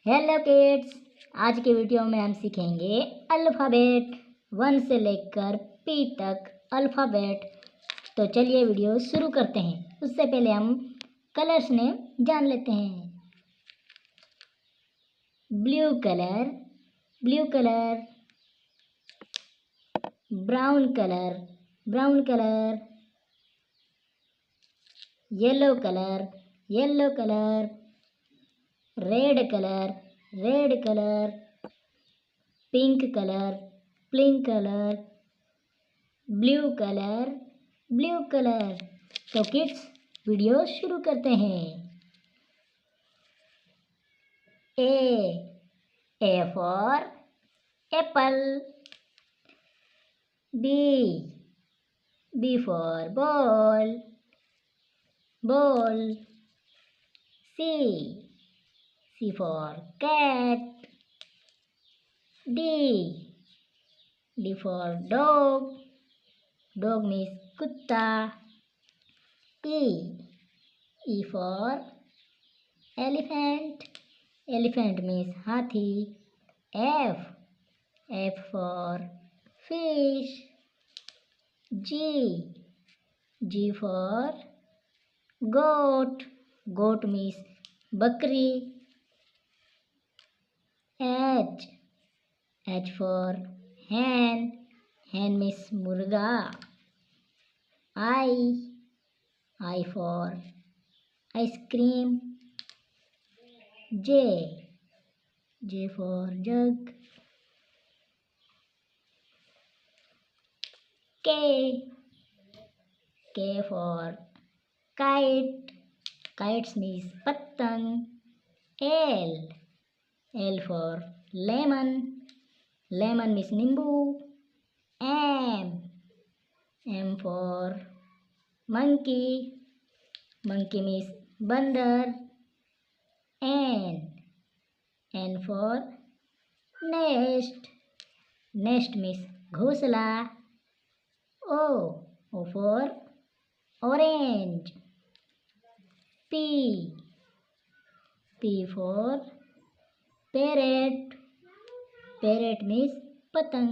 Hello kids, आज की video में हम सीखेंगे अल्फ़ाबेट 1 से लेकर पी तक अल्फ़ाबेट। तो चलिए वीडियो शुरू करते हैं। उससे पहले हम कलर्स नेम जान लेते हैं। Blue colour, blue colour. Brown colour, brown colour. Yellow colour, yellow colour. Red colour, red colour. Pink colour, pink colour. Blue colour, blue colour. तो किड्स वीडियो शुरू करते हैं। A for apple. B for ball, ball. C for cat. D for dog, dog means कुत्ता। E for elephant, elephant means हाथी। F for fish. G for goat, goat means बकरी। H for hen, hen means मुर्गा। I for ice cream। J for jug। K for kite, kites means पतंग। L for lemon, lemon means नींबू। M for monkey, monkey means बंदर। N for nest, nest means घोंसला। O for orange। P for parrot, parrot means पतंग।